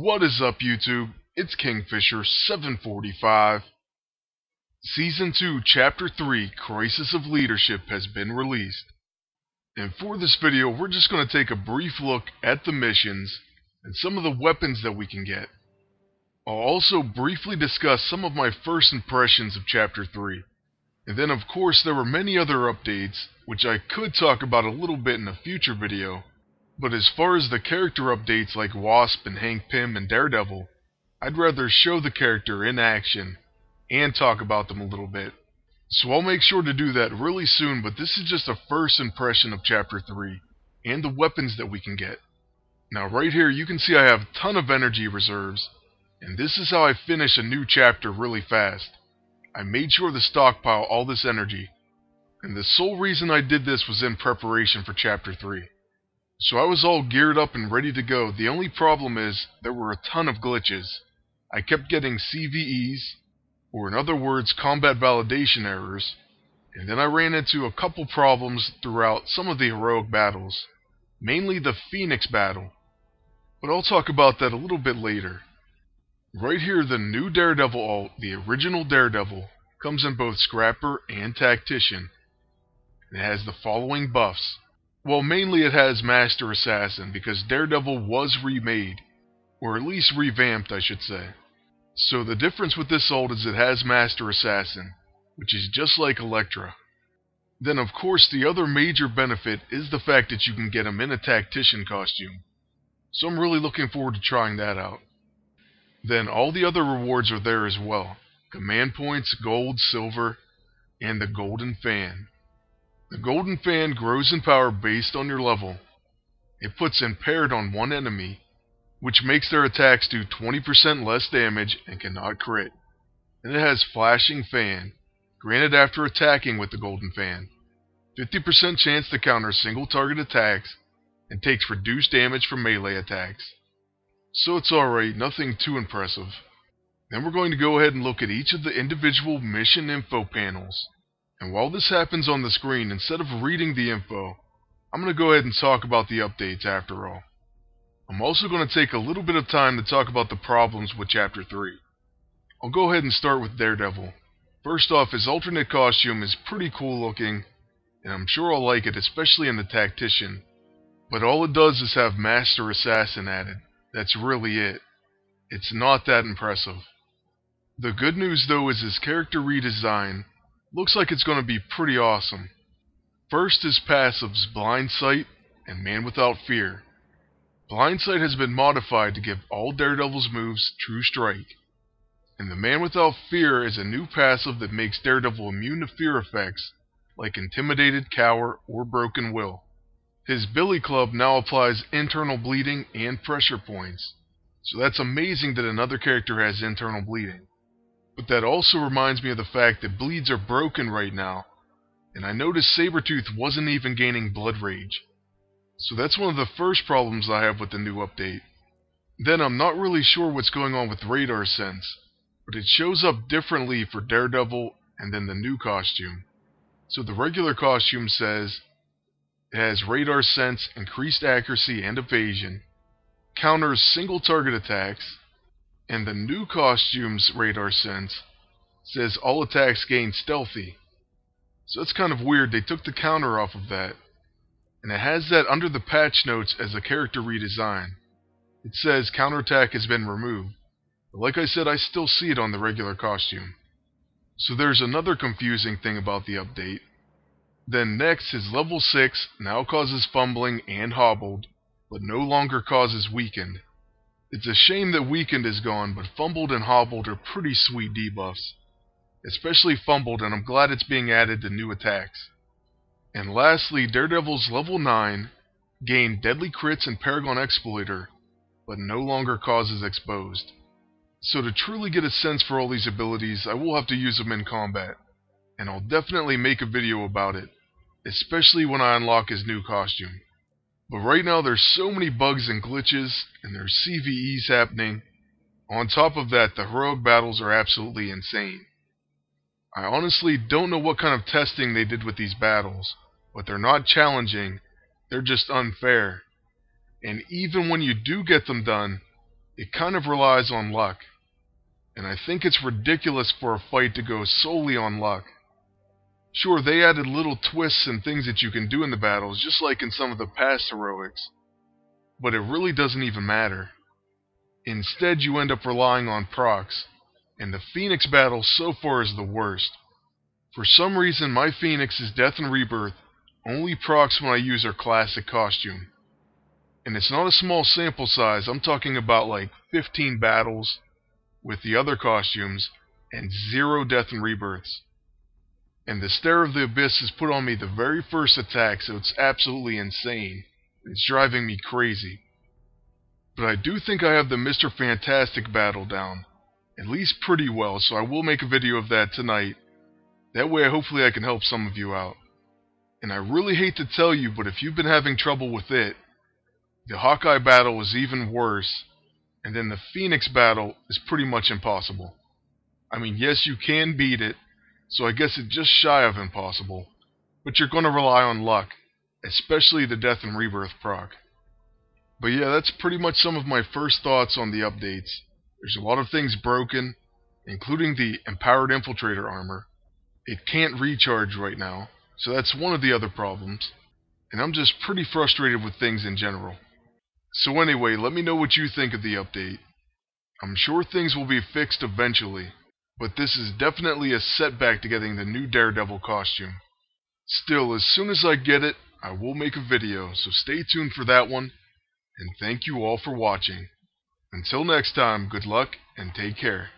What is up, YouTube? It's Kingfisher745. Season 2, Chapter 3, Crisis of Leadership has been released. And for this video, we're just going to take a brief look at the missions and some of the weapons that we can get. I'll also briefly discuss some of my first impressions of Chapter 3. And then, of course, there were many other updates, which I could talk about a little bit in a future video. But as far as the character updates like Wasp and Hank Pym and Daredevil, I'd rather show the character in action and talk about them a little bit. So I'll make sure to do that really soon, but this is just a first impression of Chapter 3 and the weapons that we can get. Now right here you can see I have a ton of energy reserves, and this is how I finish a new chapter really fast. I made sure to stockpile all this energy, and the sole reason I did this was in preparation for Chapter 3. So I was all geared up and ready to go. The only problem is there were a ton of glitches. I kept getting CVEs, or in other words, combat validation errors, and then I ran into a couple problems throughout some of the heroic battles, mainly the Phoenix battle, but I'll talk about that a little bit later. Right here, the new Daredevil ult, the original Daredevil, comes in both Scrapper and Tactician. It has the following buffs. Well, mainly it has Master Assassin, because Daredevil was remade, or at least revamped, I should say. So the difference with this ult is it has Master Assassin, which is just like Elektra. Then of course the other major benefit is the fact that you can get him in a Tactician costume. So I'm really looking forward to trying that out. Then all the other rewards are there as well. Command points, gold, silver, and the Golden Fan. The Golden Fan grows in power based on your level. It puts impaired on one enemy, which makes their attacks do 20% less damage and cannot crit. And it has Flashing Fan, granted after attacking with the Golden Fan. 50% chance to counter single target attacks, and takes reduced damage from melee attacks. So it's alright, nothing too impressive. Then we're going to go ahead and look at each of the individual mission info panels. And while this happens on the screen, instead of reading the info, I'm going to go ahead and talk about the updates after all. I'm also going to take a little bit of time to talk about the problems with Chapter 3. I'll go ahead and start with Daredevil. First off, his alternate costume is pretty cool looking, and I'm sure I'll like it, especially in the Tactician. But all it does is have Master Assassin added. That's really it. It's not that impressive. The good news though is his character redesign looks like it's going to be pretty awesome. First, his passives Blind Sight and Man Without Fear. Blind Sight has been modified to give all Daredevil's moves True Strike. And the Man Without Fear is a new passive that makes Daredevil immune to fear effects like Intimidated, Cower, or Broken Will. His Billy Club now applies internal bleeding and pressure points. So that's amazing that another character has internal bleeding. But that also reminds me of the fact that bleeds are broken right now, and I noticed Sabretooth wasn't even gaining Blood Rage. So that's one of the first problems I have with the new update. Then I'm not really sure what's going on with Radar Sense, but it shows up differently for Daredevil and then the new costume. So the regular costume says it has Radar Sense, increased accuracy and evasion, counters single target attacks, and the new costume's Radar Sense says all attacks gain Stealthy. So that's kind of weird, they took the counter off of that. And it has that under the patch notes as a character redesign. It says counterattack has been removed. But like I said, I still see it on the regular costume. So there's another confusing thing about the update. Then next, his level 6 now causes Fumbling and Hobbled, but no longer causes Weakened. It's a shame that Weakened is gone, but Fumbled and Hobbled are pretty sweet debuffs. Especially Fumbled, and I'm glad it's being added to new attacks. And lastly, Daredevil's level 9 gained Deadly Crits and Paragon Exploiter, but no longer causes Exposed. So to truly get a sense for all these abilities, I will have to use them in combat. And I'll definitely make a video about it, especially when I unlock his new costume. But right now there's so many bugs and glitches, and there's CVEs happening. On top of that, the heroic battles are absolutely insane. I honestly don't know what kind of testing they did with these battles, but they're not challenging, they're just unfair. And even when you do get them done, it kind of relies on luck. And I think it's ridiculous for a fight to go solely on luck. Sure, they added little twists and things that you can do in the battles, just like in some of the past heroics. But it really doesn't even matter. Instead, you end up relying on procs, and the Phoenix battle so far is the worst. For some reason, my Phoenix's Death and Rebirth only procs when I use her classic costume. And it's not a small sample size, I'm talking about like 15 battles with the other costumes, and 0 Death and Rebirths. And the Stare of the Abyss is put on me the very first attack, so it's absolutely insane. It's driving me crazy. But I do think I have the Mr. Fantastic battle down, at least pretty well, so I will make a video of that tonight. That way hopefully I can help some of you out. And I really hate to tell you, but if you've been having trouble with it, the Hawkeye battle is even worse, and then the Phoenix battle is pretty much impossible. I mean, yes, you can beat it, so I guess it's just shy of impossible, but you're going to rely on luck, especially the Death and Rebirth proc. But yeah, that's pretty much some of my first thoughts on the updates. There's a lot of things broken, including the Empowered Infiltrator armor. It can't recharge right now, so that's one of the other problems, and I'm just pretty frustrated with things in general. So anyway, let me know what you think of the update. I'm sure things will be fixed eventually, but this is definitely a setback to getting the new Daredevil costume. Still, as soon as I get it, I will make a video, so stay tuned for that one, and thank you all for watching. Until next time, good luck, and take care.